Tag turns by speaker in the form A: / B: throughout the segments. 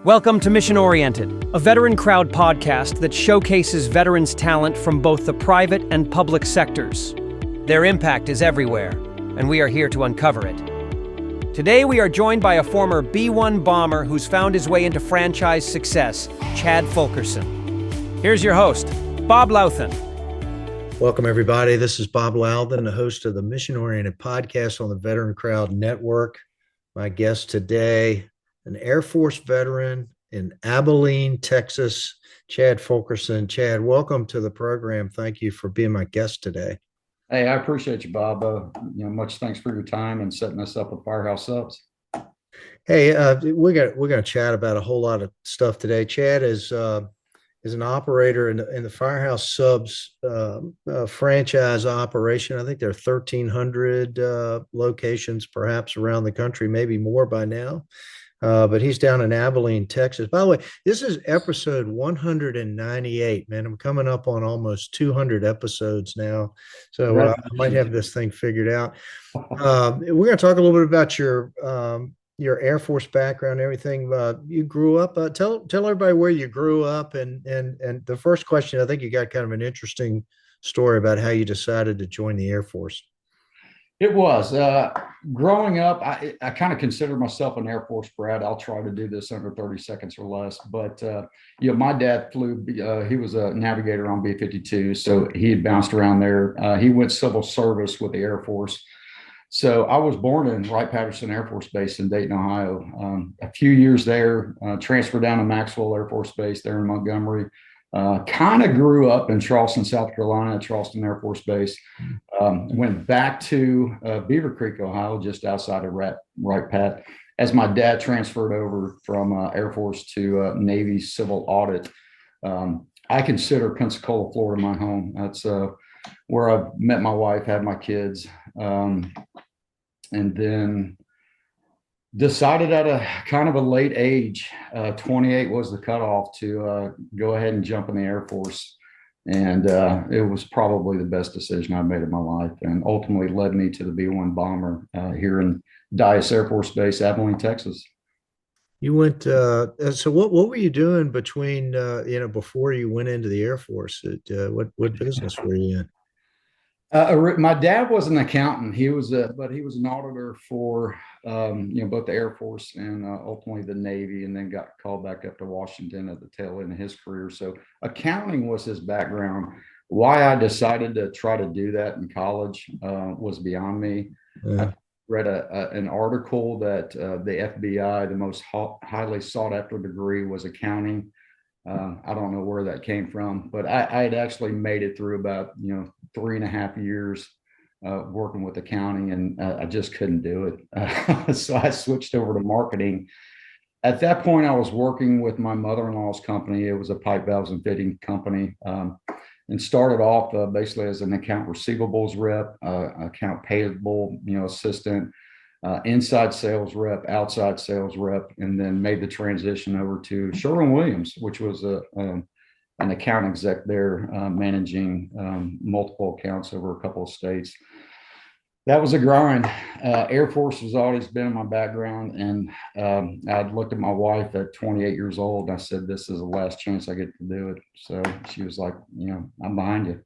A: Welcome to Mission Oriented, a veteran crowd podcast that showcases veterans' talent from both the private and public sectors. Their impact is everywhere, and we are here to uncover it. Today we are joined by a former B-1 bomber who's found his way into franchise success, Chad Fulkerson. Here's your host, Bob Louthan.
B: Welcome, everybody. This is Bob Louthan, the host of the Mission Oriented podcast on the Veteran Crowd Network. My guest today, an Air Force veteran in Abilene, Texas, Chad Fulkerson. Chad, welcome to the program. Thank you for being my guest today.
C: Hey, I appreciate you, Bob. Much thanks for your time and setting us up with Firehouse Subs.
B: Hey, we're gonna chat about a whole lot of stuff today. Chad is an operator in the Firehouse Subs franchise operation. I think there are 1,300 locations, perhaps around the country, maybe more by now. But he's down in Abilene, Texas. By the way, this is episode 198, man. I'm coming up on almost 200 episodes now. So I might have this thing figured out. We're going to talk a little bit about your Air Force background, everything. You grew up. Tell everybody where you grew up. And the first question, I think you got kind of an interesting story about how you decided to join the Air Force.
C: It was growing up. I kind of consider myself an Air Force brat. I'll try to do this under 30 seconds or less. But my dad flew. He was a navigator on B-52, so he had bounced around there. He went civil service with the Air Force. So I was born in Wright-Patterson Air Force Base in Dayton, Ohio. A few years there, transferred down to Maxwell Air Force Base there in Montgomery. Kind of grew up in Charleston, South Carolina, at Charleston Air Force Base. Went back to Beaver Creek, Ohio, just outside of Wright-Pat, as my dad transferred over from Air Force to Navy Civil Audit. I consider Pensacola, Florida, my home. That's where I met my wife, had my kids, and then decided at a kind of a late age, 28 was the cutoff, to go ahead and jump in the Air Force. And it was probably the best decision I made in my life, and ultimately led me to the B-1 bomber here in Dyess Air Force Base, Abilene, Texas.
B: You went, so what were you doing between, before you went into the Air Force? What business were you in?
C: My dad was an accountant. He was an auditor for both the Air Force and ultimately the Navy, and then got called back up to Washington at the tail end of his career. So accounting was his background. Why I decided to try to do that in college was beyond me. Yeah. I read an article that the FBI, the most highly sought after degree was accounting. I don't know where that came from, but I had actually made it through about 3.5 years working with accounting, and I just couldn't do it. So I switched over to marketing. At that point, I was working with my mother-in-law's company. It was a pipe, valves, and fitting company, and started off basically as an account receivables rep, account payable assistant, inside sales rep, outside sales rep, and then made the transition over to Sherwin-Williams, which was an account exec there, managing multiple accounts over a couple of states. That was a grind. Air Force has always been in my background, and I'd looked at my wife at 28 years old, and I said, "This is the last chance I get to do it." So she was like, "I'm behind you."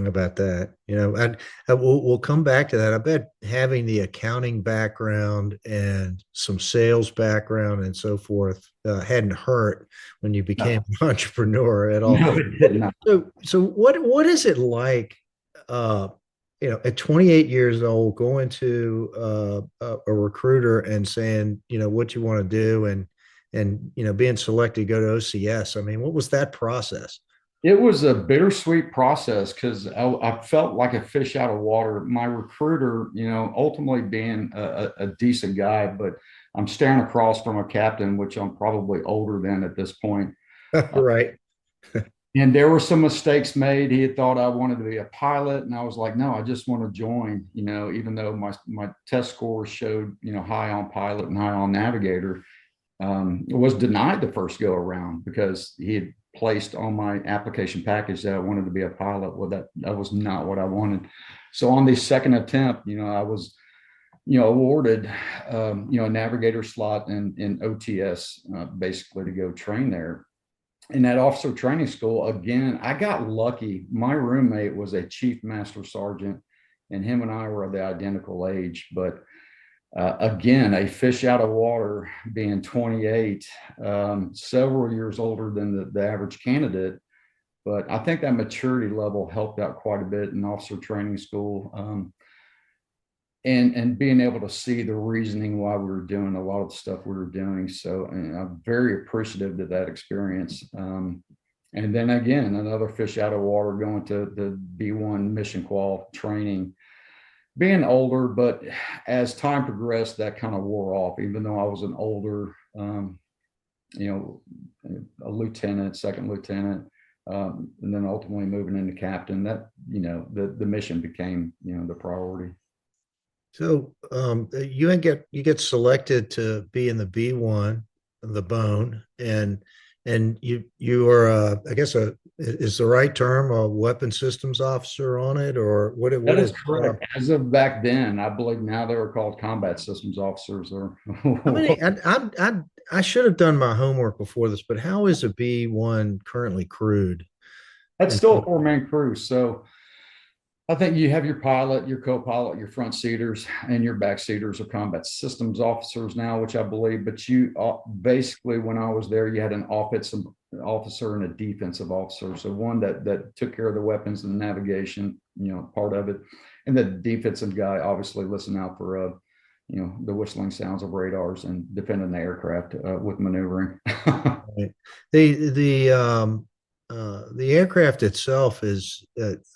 B: About that, and we'll come back to that. I bet having the accounting background and some sales background and so forth hadn't hurt when you became an entrepreneur at all.
C: No, it did not.
B: So what is it like, at 28 years old, going to a recruiter and saying, what you want to do, and being selected to go to OCS? I mean, what was that process?
C: It was a bittersweet process because I felt like a fish out of water. My recruiter, ultimately being a decent guy, but I'm staring across from a captain, which I'm probably older than at this point.
B: Right.
C: And there were some mistakes made. He had thought I wanted to be a pilot, and I was like, no, I just want to join, even though my test scores showed, high on pilot and high on navigator. Was denied the first go around because he had placed on my application package that I wanted to be a pilot. Well, that was not what I wanted. So on the second attempt, I was awarded, a navigator slot in OTS, basically to go train there. In that officer training school, again, I got lucky. My roommate was a chief master sergeant, and him and I were the identical age. But again, a fish out of water, being 28, several years older than the average candidate. But I think that maturity level helped out quite a bit in officer training school. And being able to see the reasoning why we were doing a lot of the stuff we were doing. So I'm very appreciative of that experience. And then again, another fish out of water, going to the B1 mission qual training, being older, but as time progressed, that kind of wore off, even though I was an older, a lieutenant, second lieutenant, and then ultimately moving into captain, that, the mission became, the priority.
B: So you get selected to be in the B1, the bone, and you are I guess is the right term a weapon systems officer on it, or what
C: That
B: is
C: is correct. As of back then, I believe now they were called combat systems officers. Or
B: how many? I should have done my homework before this, but how is a B1 currently crewed?
C: That's still a four-man crew. So I think you have your pilot, your co-pilot, your front seaters, and your back seaters are combat systems officers now, which I believe. But you basically, when I was there, you had an offensive officer and a defensive officer. So one that took care of the weapons and the navigation, part of it, and the defensive guy obviously listened out for the whistling sounds of radars and defending the aircraft with maneuvering.
B: Right. The aircraft itself is,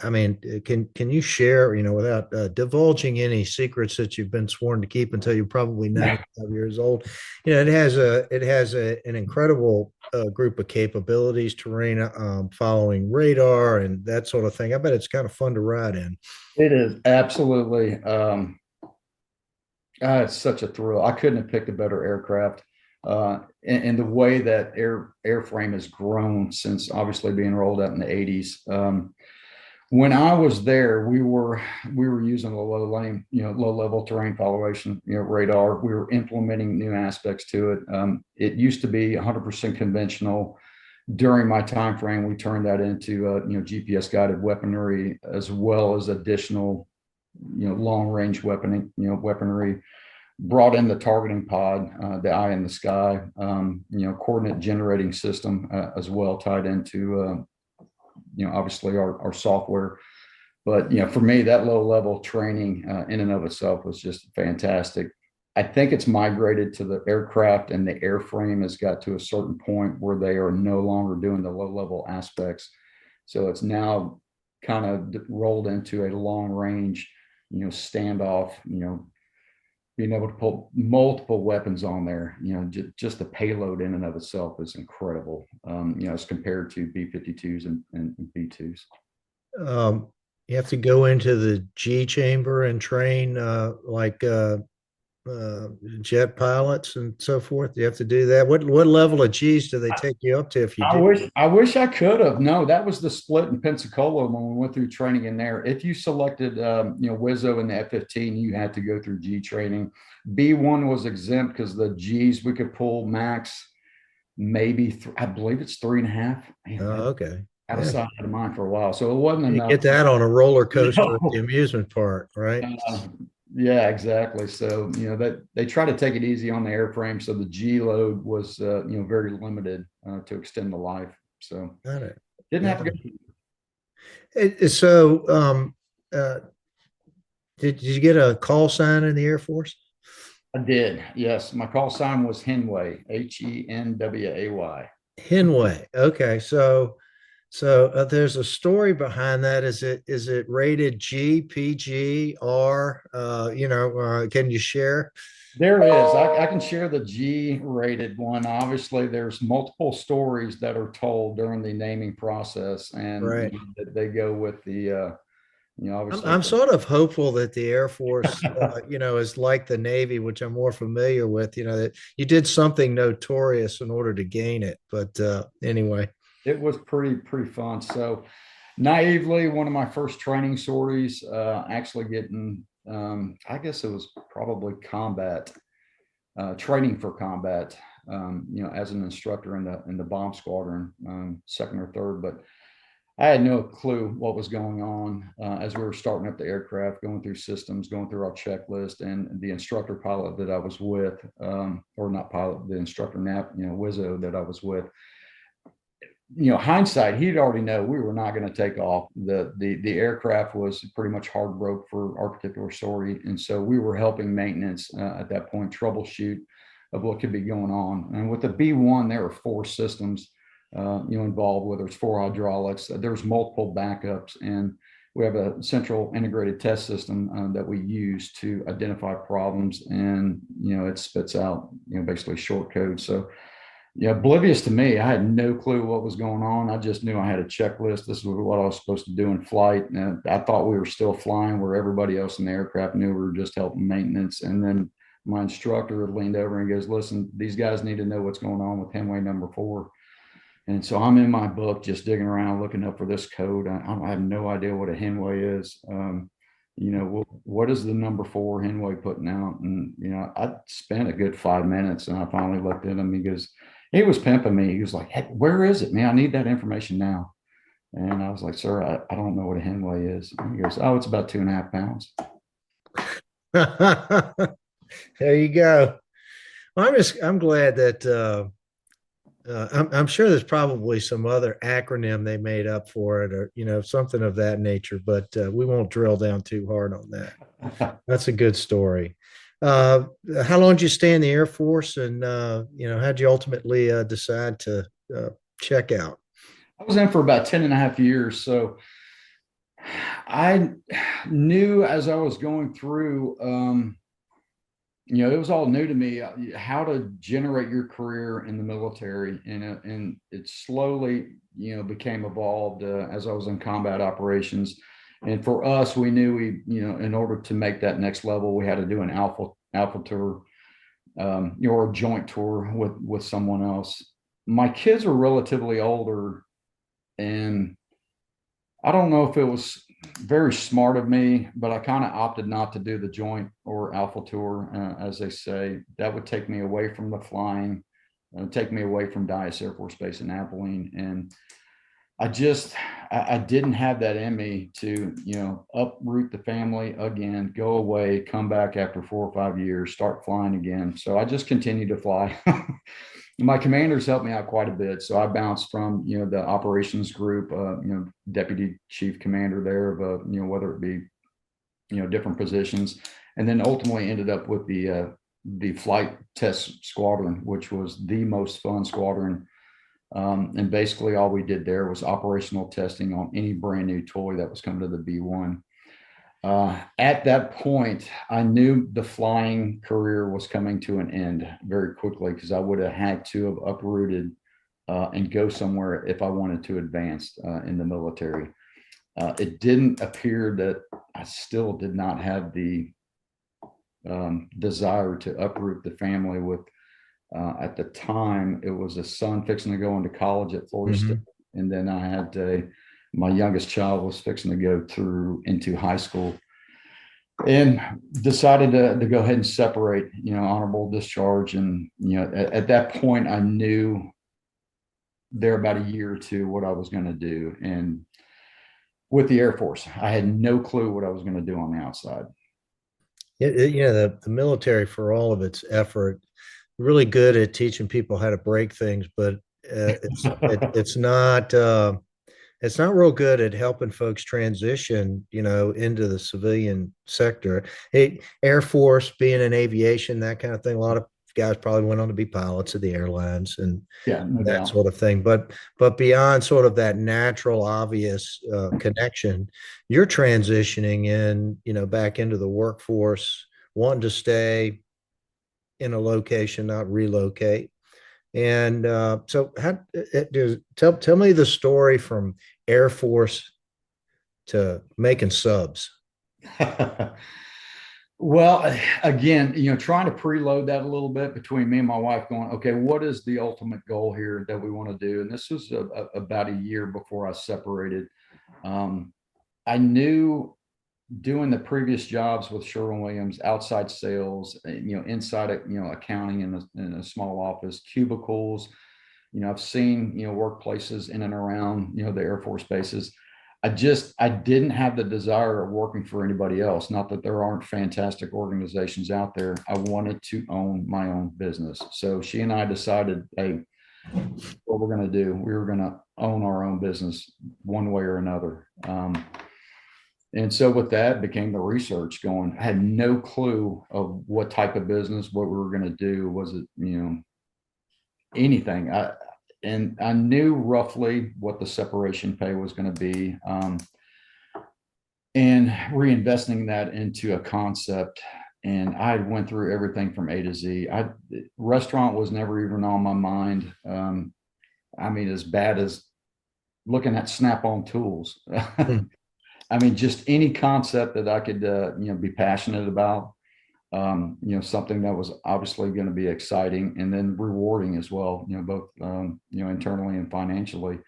B: I mean, can you share, without divulging any secrets that you've been sworn to keep until you're probably 95 years old? It has an incredible group of capabilities, terrain following radar and that sort of thing. I bet it's kind of fun to ride in.
C: It is absolutely. It's such a thrill. I couldn't have picked a better aircraft. And the way that airframe has grown since obviously being rolled out in the 80s. When I was there, we were using a low level terrain followation, radar. We were implementing new aspects to it. It used to be 100% conventional. During my time frame, we turned that into GPS guided weaponry, as well as additional long range weaponry. Brought in the targeting pod, the eye in the sky, coordinate generating system as well, tied into obviously our software. But for me, that low level training in and of itself was just fantastic. I think it's migrated to the aircraft, and the airframe has got to a certain point where they are no longer doing the low level aspects. So it's now kind of rolled into a long range, standoff, being able to put multiple weapons on there, just the payload in and of itself is incredible, as compared to B-52s and B-2s.
B: You have to go into the G chamber and train like jet pilots and so forth. You have to do that. What level of G's do they take you up to if you do?
C: I wish I could have. No, that was the split in Pensacola when we went through training in there. If you selected Wizzo in the F-15, you had to go through G training. B1 was exempt because the G's we could pull max maybe I believe it's 3.5.
B: Okay.
C: Out of sight, out of mind for a while, so it wasn't enough.
B: You get that on a roller coaster at the amusement park, right?
C: Yeah, exactly. So that they try to take it easy on the airframe, so the G load was very limited to extend the life. So
B: got it.
C: Didn't have to
B: go. So did you get a call sign in the Air Force?
C: I did. Yes, my call sign was Henway, Henway.
B: Henway. Okay, so there's a story behind that. Is it rated G, PG, R? Can you share?
C: There is. I can share the G rated one. Obviously, there's multiple stories that are told during the naming process, and
B: right.
C: They go with the. Obviously,
B: I'm sort of hopeful that the Air Force, is like the Navy, which I'm more familiar with. That you did something notorious in order to gain it. But anyway.
C: It was pretty fun. So naively, one of my first training sorties, actually getting I guess it was probably combat, training for combat, as an instructor in the bomb squadron, second or third, but I had no clue what was going on as we were starting up the aircraft, going through systems, going through our checklist, and the instructor pilot that I was with, or not pilot, the instructor Wizzo that I was with. Hindsight, he'd already know we were not going to take off. The aircraft was pretty much hard broke for our particular story, and so we were helping maintenance at that point troubleshoot of what could be going on. And with the B1, there are 4 systems involved, whether it's 4 hydraulics. There's multiple backups, and we have a central integrated test system that we use to identify problems, and it spits out basically short code. So oblivious to me, I had no clue what was going on. I just knew I had a checklist. This was what I was supposed to do in flight. And I thought we were still flying, where everybody else in the aircraft knew we were just helping maintenance. And then my instructor leaned over and goes, "Listen, these guys need to know what's going on with Henway number 4." And so I'm in my book, just digging around, looking up for this code. I have no idea what a Henway is. What is the number 4 Henway putting out? And, I spent a good 5 minutes, and I finally looked at him. He was pimping me. He was like, "Hey, where is it, man? I need that information now." And I was like, "Sir, I don't know what a Henway is." And he goes, "Oh, it's about 2.5 pounds."
B: There you go. Well, I'm glad that I'm sure there's probably some other acronym they made up for it, or something of that nature, but we won't drill down too hard on that. That's a good story. How long did you stay in the Air Force, and how'd you ultimately decide to check out?
C: I was in for about 10 and a half years. So I knew as I was going through, it was all new to me, how to generate your career in the military. And it slowly, became evolved as I was in combat operations. And for us, we knew in order to make that next level, we had to do an alpha tour, or a joint tour with someone else. My kids were relatively older, and I don't know if it was very smart of me, but I kind of opted not to do the joint or alpha tour, as they say. That would take me away from the flying, take me away from Dyess Air Force Base in Abilene. And I didn't have that in me to, uproot the family again, go away, come back after 4 or 5 years, start flying again. So I just continued to fly. My commanders helped me out quite a bit. So I bounced from, the operations group, deputy chief commander there of, whether it be, different positions, and then ultimately ended up with the flight test squadron, which was the most fun squadron. And basically all we did there was operational testing on any brand new toy that was coming to the B1. At that point, I knew the flying career was coming to an end very quickly, because I would have had to have uprooted and go somewhere if I wanted to advance in the military. It didn't appear that I still did not have the desire to uproot the family with, at the time, it was a son fixing to go into college at Florida State. And then I had my youngest child was fixing to go into high school, and decided to go ahead and separate, honorable discharge. And, at that point, I knew there about a year or two what I was going to do. And with the Air Force, I had no clue what I was going to do on the outside.
B: The military, for all of its effort, really good at teaching people how to break things, but it's not real good at helping folks transition, into the civilian sector. Air Force, being in aviation, that kind of thing. A lot of guys probably went on to be pilots of the airlines and that sort of thing. But beyond sort of that natural, obvious connection, you're transitioning back into the workforce, wanting to stay in a location, not relocate. And so tell me the story from Air Force to making subs.
C: Well, again, trying to preload that a little bit between me and my wife, going, okay, what is the ultimate goal here that we want to do? And this was about a year before I separated. I knew doing the previous jobs with Sherwin-Williams, outside sales, inside, accounting in a small office, cubicles. I've seen, workplaces in and around, the Air Force bases. I didn't have the desire of working for anybody else. Not that there aren't fantastic organizations out there. I wanted to own my own business. So she and I decided, hey, what we're going to do, we were going to own our own business one way or another. And so with that became the research going. I had no clue of what type of business, what we were going to do. Was it, anything? And I knew roughly what the separation pay was going to be, and reinvesting that into a concept. And I went through everything from A to Z. Restaurant was never even on my mind. I mean, as bad as looking at Snap-on tools. I mean, just any concept that I could, be passionate about. Something that was obviously going to be exciting and then rewarding as well, both, internally and financially.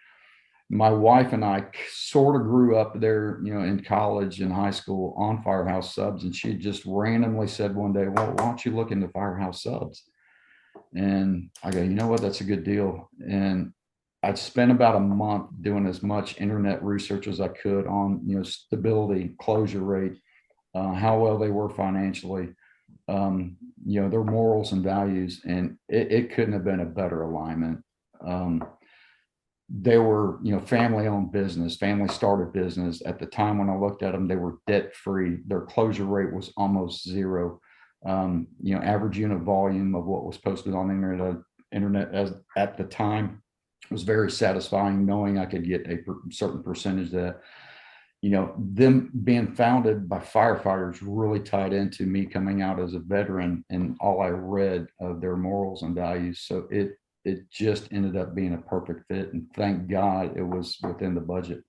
C: My wife and I sort of grew up there, in college and high school on Firehouse Subs. And she just randomly said one day, well, why don't you look into Firehouse Subs? And I go, you know what, that's a good deal. And I'd spent about a month doing as much internet research as I could on, stability, closure rate, how well they were financially, their morals and values, and it couldn't have been a better alignment. They were, family-owned business, family-started business. At the time when I looked at them, they were debt-free. Their closure rate was almost zero. Average unit volume of what was posted on the internet as at the time was very satisfying, knowing I could get a certain percentage that, them being founded by firefighters really tied into me coming out as a veteran and all I read of their morals and values. So it just ended up being a perfect fit, and thank God it was within the budget.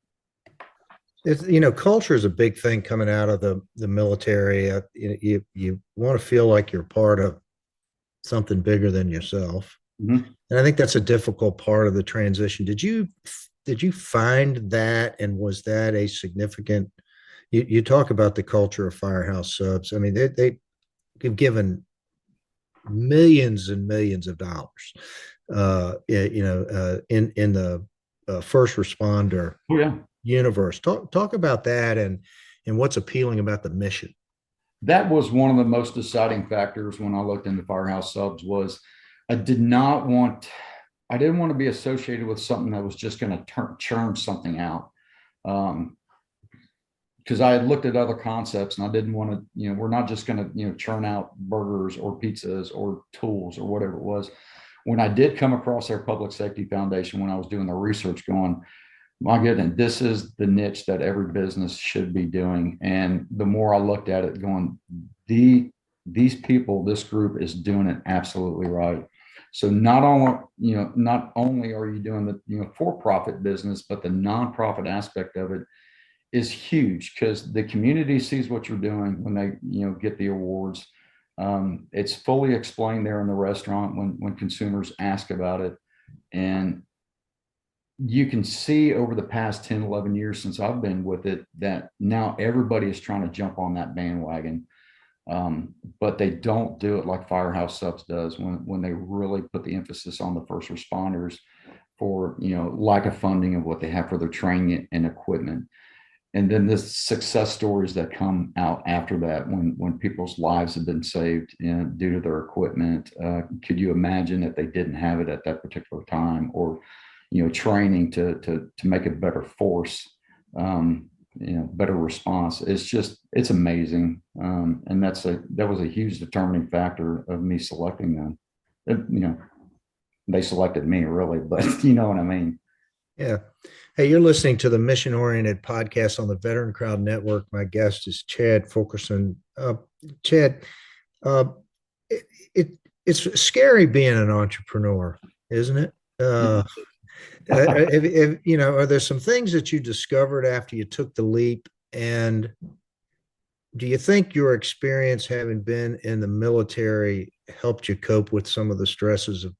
B: It's, culture is a big thing coming out of the military. You want to feel like you're part of something bigger than yourself.
C: Mm-hmm.
B: And I think that's a difficult part of the transition. Did you find that, and was that a significant, you talk about the culture of Firehouse Subs. I mean, they've given millions and millions of dollars, in the first responder universe. Talk about that and what's appealing about the mission.
C: That was one of the most deciding factors when I looked into Firehouse Subs. Was I didn't want to be associated with something that was just going to churn something out. Because I had looked at other concepts and I didn't want to, we're not just going to, churn out burgers or pizzas or tools or whatever it was. When I did come across their public safety foundation, when I was doing the research going, my goodness, this is the niche that every business should be doing. And the more I looked at it going, these people, this group is doing it absolutely right. So not only are you doing the, for-profit business, but the nonprofit aspect of it is huge, because the community sees what you're doing when they, get the awards. It's fully explained there in the restaurant when consumers ask about it. And you can see over the past 10, 11 years since I've been with it, that now everybody is trying to jump on that bandwagon. But they don't do it like Firehouse Subs does when they really put the emphasis on the first responders for, lack of funding of what they have for their training and equipment. And then the success stories that come out after that, when people's lives have been saved due to their equipment. Could you imagine if they didn't have it at that particular time, or, training to make a better force, better response? It's amazing. And that was a huge determining factor of me selecting them. They selected me really, but you know what I mean?
B: Yeah. Hey, you're listening to the Mission Oriented Podcast on the Veteran Crowd Network. My guest is Chad Fulkerson. Chad, it's scary being an entrepreneur, isn't it? Are there some things that you discovered after you took the leap? And do you think your experience having been in the military helped you cope with some of the stresses of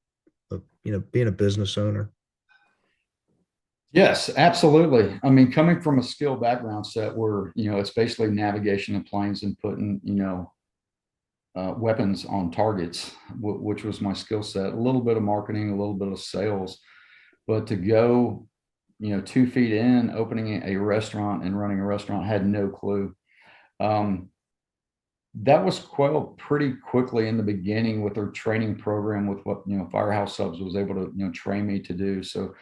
B: being a business owner?
C: Yes, absolutely. I mean, coming from a skill background set where, it's basically navigation of planes and putting, weapons on targets, which was my skill set, a little bit of marketing, a little bit of sales, but to go, 2 feet in, opening a restaurant and running a restaurant, had no clue. Um, that was quelled pretty quickly in the beginning with their training program with what, Firehouse Subs was able to, train me to do. So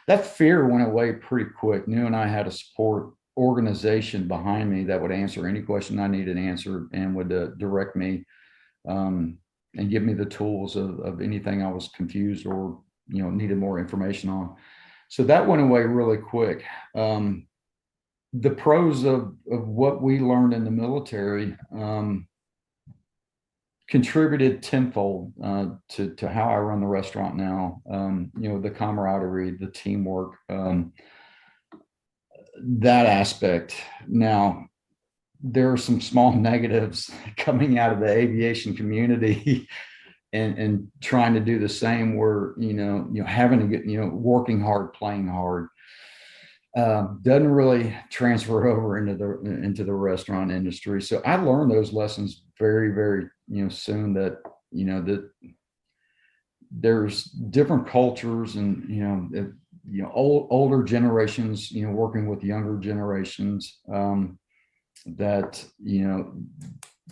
C: that fear went away pretty quick. Knew and I had a support organization behind me that would answer any question I needed answered and would direct me, um, and give me the tools of anything I was confused or, needed more information on. So that went away really quick. The pros of what we learned in the military, contributed tenfold to how I run the restaurant now. The camaraderie, the teamwork, that aspect. Now, there are some small negatives coming out of the aviation community and trying to do the same where, having to get, working hard, playing hard, doesn't really transfer over into the restaurant industry. So I learned those lessons very, very, soon that, that there's different cultures and, older generations, working with younger generations, that,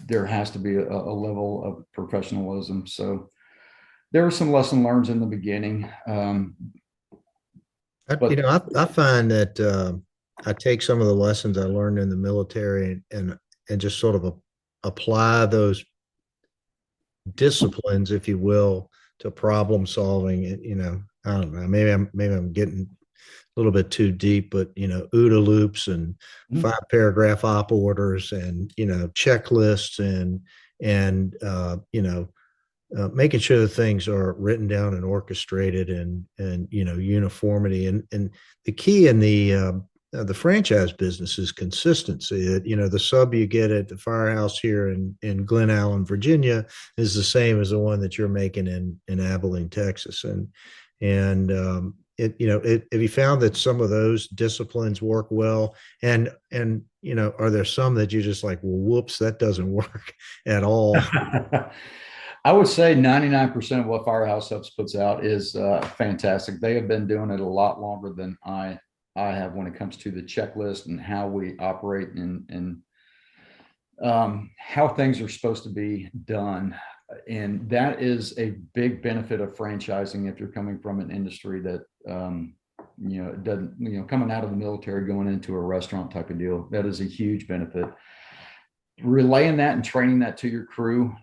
C: there has to be a level of professionalism. So there are some lesson learned in the beginning. But
B: I find that I take some of the lessons I learned in the military and just sort of apply those disciplines, if you will, to problem solving. I don't know. Maybe I'm getting a little bit too deep, but OODA loops and 5 paragraph op orders and checklists and making sure that things are written down and orchestrated and uniformity and the key in the franchise business is consistency. The sub you get at the Firehouse here in Glen Allen, Virginia, is the same as the one that you're making in Abilene, Texas, and have you found that some of those disciplines work well? And are there some that you just like, well, whoops, that doesn't work at all?
C: I would say 99% of what Firehouse Subs puts out is fantastic. They have been doing it a lot longer than I have when it comes to the checklist and how we operate and how things are supposed to be done. And that is a big benefit of franchising if you're coming from an industry that, it doesn't, coming out of the military, going into a restaurant type of deal, that is a huge benefit. Relaying that and training that to your crew.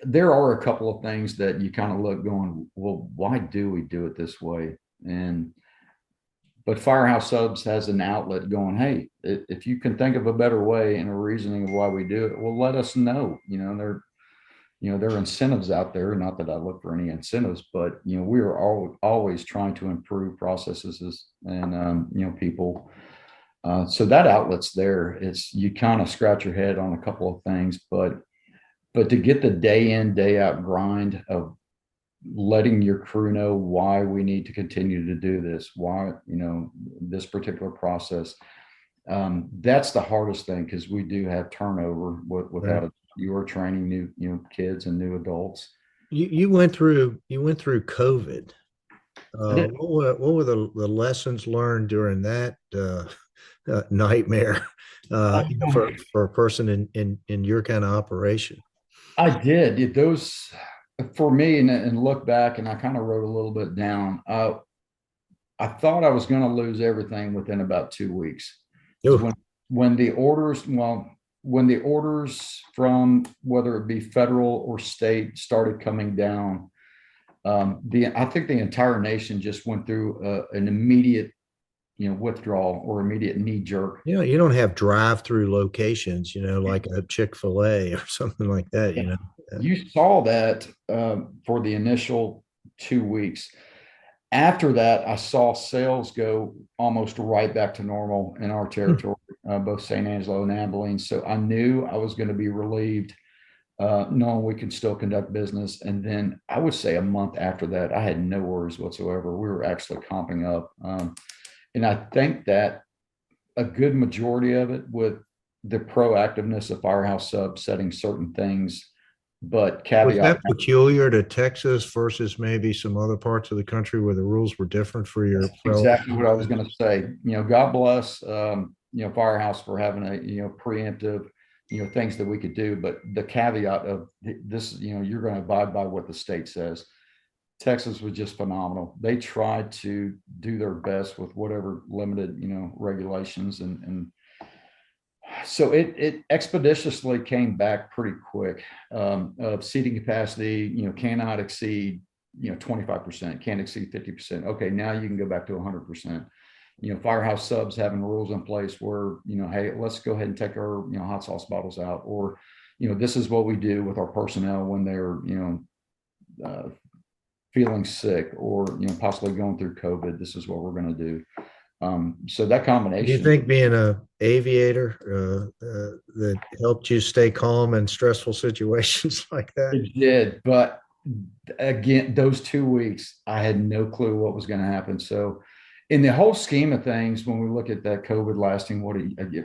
C: There are a couple of things that you kind of look going, well, why do we do it this way? But Firehouse Subs has an outlet going, hey, if you can think of a better way and a reasoning of why we do it, well, let us know. There are incentives out there. Not that I look for any incentives, but we are always trying to improve processes and people. So that outlet's there. It's, you kind of scratch your head on a couple of things, but to get the day in, day out grind of letting your crew know why we need to continue to do this, why, this particular process, that's the hardest thing, because we do have turnover without
B: Right.
C: you are training new, kids and new adults.
B: You went through COVID.
C: I did.
B: What were the lessons learned during that nightmare for a person in your kind of operation?
C: I did those for me, and look back, and I kind of wrote a little bit down. I thought I was going to lose everything within about 2 weeks.
B: Ooh.
C: When the orders, when the orders from whether it be federal or state started coming down, I think the entire nation just went through an immediate, withdrawal or immediate knee jerk.
B: You don't have drive-through locations, like a Chick-fil-A or something like that.
C: You saw that for the initial 2 weeks. After that, I saw sales go almost right back to normal in our territory, both St. Angelo and Abilene. So I knew I was going to be relieved, knowing we could still conduct business. And then I would say a month after that, I had no worries whatsoever. We were actually comping up. And I think that a good majority of it with the proactiveness of Firehouse Subs setting certain things, but
B: Was
C: caveat.
B: that peculiar to Texas versus maybe some other parts of the country where the rules were different for your fellow?
C: Exactly what I was going to say. God bless, Firehouse for having a, preemptive, things that we could do. But the caveat of this, you're going to abide by what the state says. Texas was just phenomenal. They tried to do their best with whatever limited, regulations, and so it expeditiously came back pretty quick. Of seating capacity, cannot exceed 25%, can't exceed 50%. Okay, now you can go back to 100%. Firehouse Subs having rules in place where, hey, let's go ahead and take our hot sauce bottles out, or this is what we do with our personnel when they're feeling sick or possibly going through COVID. This is what we're going to do. So that combination.
B: Do you think being a aviator that helped you stay calm in stressful situations like that?
C: It did, but again, those 2 weeks, I had no clue what was going to happen. So in the whole scheme of things, when we look at that COVID lasting,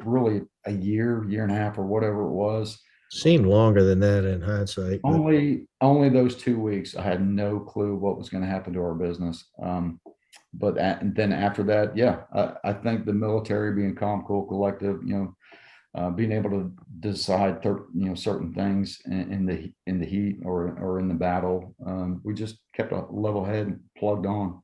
C: really a year and a half or whatever it was,
B: Seemed longer than that in hindsight.
C: only those 2 weeks, I had no clue what was going to happen to our business. But then after that, yeah, I think the military being calm, cool, collective, being able to decide, certain things in the heat or in the battle, we just kept a level head and plugged on.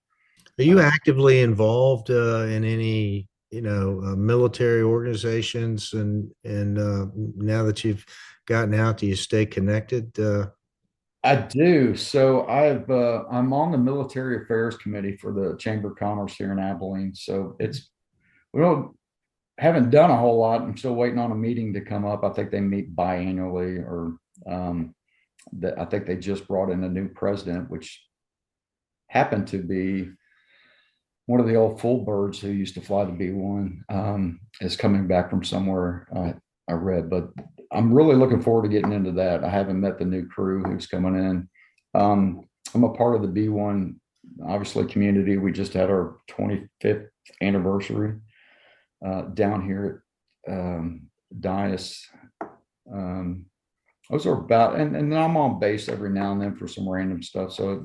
B: Are you actively involved in any, military organizations, and now that you've gotten out, do you stay connected?
C: I do. So I'm on the military affairs committee for the Chamber of Commerce here in Abilene. So we haven't done a whole lot. I'm still waiting on a meeting to come up. I think they meet biannually, or I think they just brought in a new president, which happened to be one of the old full birds who used to fly the B-1, is coming back from somewhere I read, but I'm really looking forward to getting into that. I haven't met the new crew who's coming in. I'm a part of the B1, obviously, community. We just had our 25th anniversary down here at Dias. Those are about, and then I'm on base every now and then for some random stuff. So,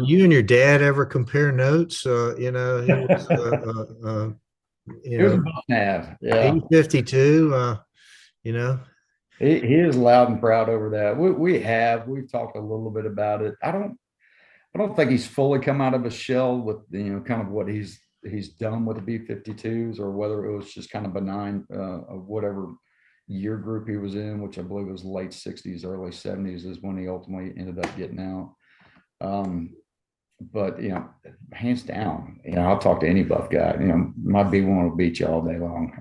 B: you and your dad ever compare notes? He was,
C: it was a must-have. Yeah.
B: 52,
C: He is loud and proud over that. We've talked a little bit about it. I don't think he's fully come out of a shell with kind of what he's done with the B-52s, or whether it was just kind of benign of whatever year group he was in, which I believe was late 60s, early 70s is when he ultimately ended up getting out. But hands down, I'll talk to any buff guy. My B1 will beat you all day long.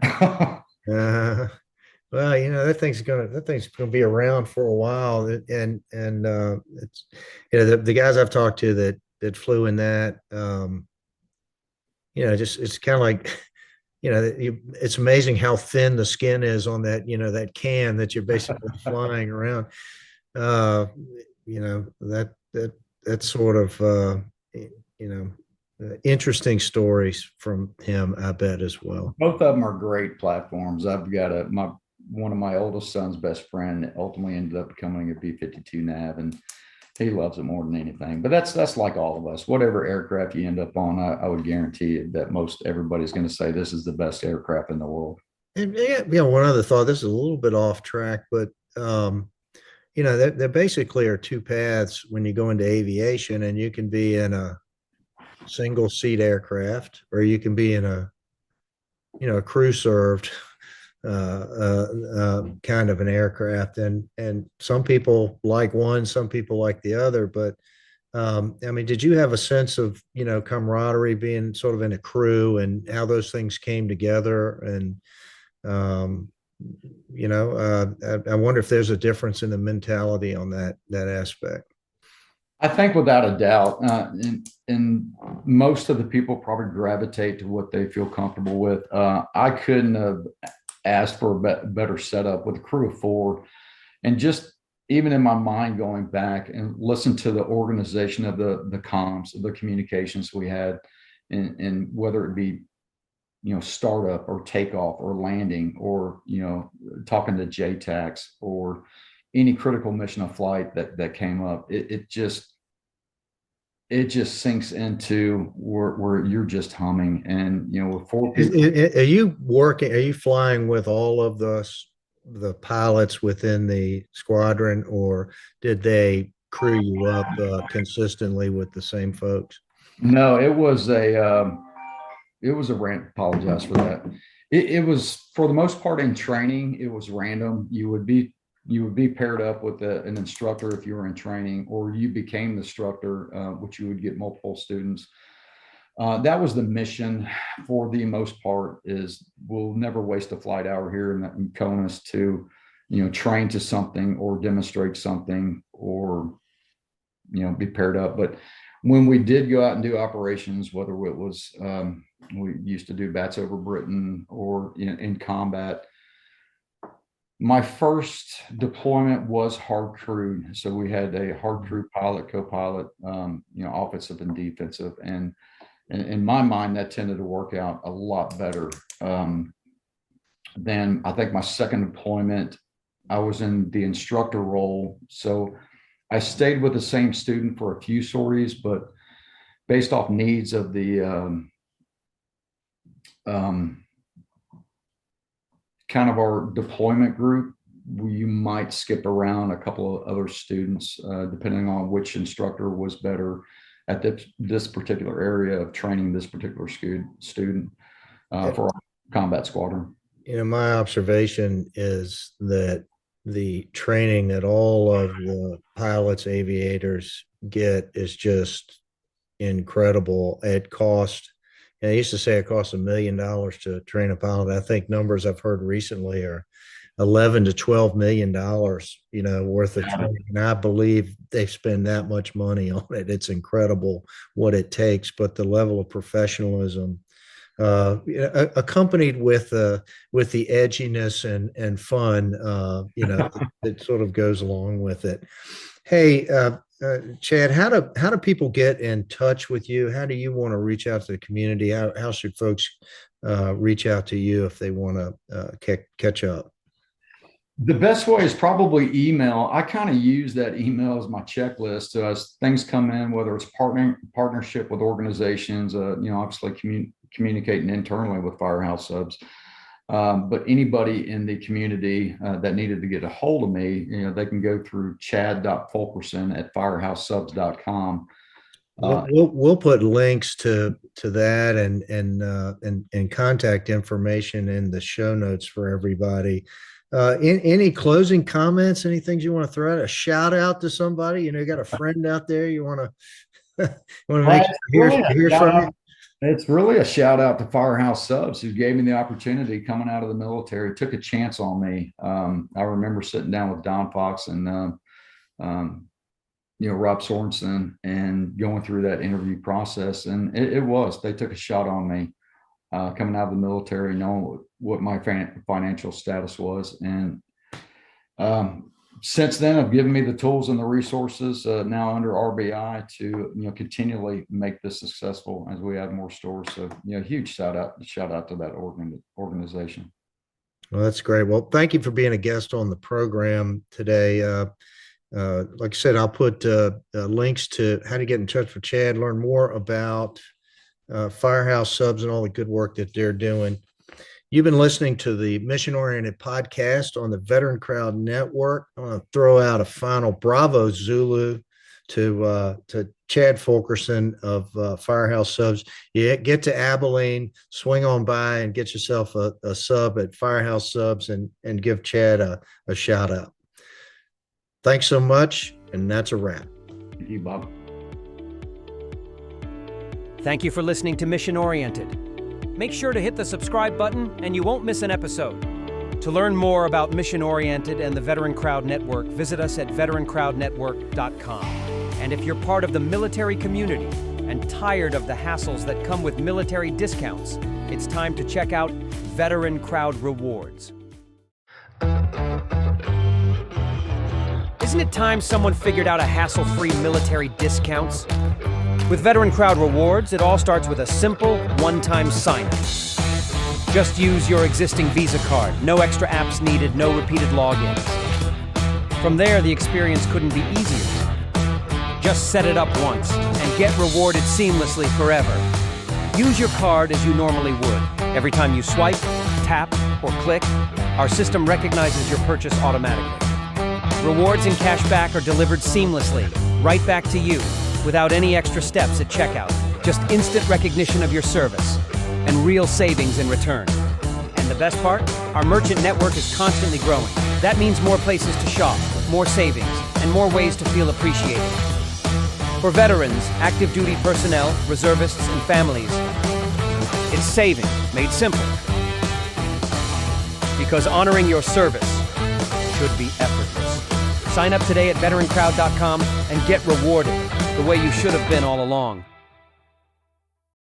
B: Well, that thing's gonna be around for a while, and it's the guys I've talked to that flew in that, just it's kind of like, it's amazing how thin the skin is on that, that can that you're basically flying around. That's sort of interesting stories from him, I bet, as well.
C: Both of them are great platforms. I've got one of my oldest son's best friend ultimately ended up becoming a B-52 nav, and he loves it more than anything. But that's like all of us. Whatever aircraft you end up on, I would guarantee you that most everybody's going to say this is the best aircraft in the world.
B: And one other thought. This is a little bit off track, but there basically are two paths when you go into aviation, and you can be in a single seat aircraft, or you can be in a crew served kind of an aircraft, and some people like one, some people like the other. But did you have a sense of camaraderie being sort of in a crew, and how those things came together? And I wonder if there's a difference in the mentality on that aspect.
C: I think without a doubt, and most of the people probably gravitate to what they feel comfortable with. I couldn't have asked for a better setup with a crew of 4, and just even in my mind going back and listen to the organization of the comms, the communications we had. and whether it be, startup or takeoff or landing, or, talking to JTACs or any critical mission of flight that came up, it just sinks into where you're just humming. And, with 4 people.
B: Are you flying with all of the pilots within the squadron, or did they crew you up consistently with the same folks?
C: No, it was a random. Apologize for that. It was, for the most part, in training, it was random. You would be paired up with an instructor if you were in training, or you became the instructor, which you would get multiple students. That was the mission for the most part, is we'll never waste a flight hour here in CONUS to, train to something or demonstrate something, or, be paired up. But when we did go out and do operations, whether it was, we used to do bats over Britain or in combat. My first deployment was hard crewed. So we had a hard crew pilot, co-pilot, offensive and defensive. And in my mind, that tended to work out a lot better. Then I think my second deployment, I was in the instructor role. So I stayed with the same student for a few sorties, but based off needs of the kind of our deployment group, you might skip around a couple of other students, depending on which instructor was better at this particular area of training this particular student for our combat squadron.
B: My observation is that the training that all of the pilots, aviators get is just incredible. It cost, I used to say it costs $1 million to train a pilot. I think numbers I've heard recently are $11 to $12 million, worth of training. And I believe they spend that much money on it. It's incredible what it takes, but the level of professionalism, accompanied with the edginess and fun, it sort of goes along with it. Hey, Chad, how do people get in touch with you? How do you want to reach out to the community? How should folks reach out to you if they want to catch up?
C: The best way is probably email. I kind of use that email as my checklist. So as things come in, whether it's partnership with organizations, obviously communicating internally with Firehouse Subs. But anybody in the community that needed to get a hold of me, they can go through chad.fulkerson@firehousesubs.com.
B: We'll put links to that and contact information in the show notes for everybody. Any closing comments? Any things you want to throw out? A shout out to somebody? You got a friend out there you want to make sure hear from you?
C: It's really a shout out to Firehouse Subs, who gave me the opportunity coming out of the military, took a chance on me. I remember sitting down with Don Fox and, Rob Sorensen, and going through that interview process. And they took a shot on me coming out of the military, knowing what my financial status was. And since then, I've given me the tools and the resources now under RBI to continually make this successful as we add more stores. So huge shout out to that organization.
B: Well, that's great. Well, thank you for being a guest on the program today. Like I said, I'll put links to how to get in touch with Chad, learn more about Firehouse Subs and all the good work that they're doing. You've been listening to the Mission Oriented podcast on the Veteran Crowd Network. I want to throw out a final Bravo Zulu to Chad Fulkerson of Firehouse Subs. You get to Abilene, swing on by and get yourself a sub at Firehouse Subs and give Chad a shout out. Thanks so much, and that's a wrap.
C: Thank you, Bob.
A: Thank you for listening to Mission Oriented. Make sure to hit the subscribe button and you won't miss an episode. To learn more about Mission Oriented and the Veteran Crowd Network, visit us at veterancrowdnetwork.com. And if you're part of the military community and tired of the hassles that come with military discounts, it's time to check out Veteran Crowd Rewards. Isn't it time someone figured out a hassle-free military discounts? With Veteran Crowd Rewards, it all starts with a simple, one-time sign-up. Just use your existing Visa card. No extra apps needed, no repeated logins. From there, the experience couldn't be easier. Just set it up once and get rewarded seamlessly forever. Use your card as you normally would. Every time you swipe, tap, or click, our system recognizes your purchase automatically. Rewards and cash back are delivered seamlessly, right back to you, without any extra steps at checkout. Just instant recognition of your service, and real savings in return. And the best part? Our merchant network is constantly growing. That means more places to shop, more savings, and more ways to feel appreciated. For veterans, active duty personnel, reservists, and families, it's saving made simple. Because honoring your service should be effortless. Sign up today at veterancrowd.com and get rewarded the way you should have been all along.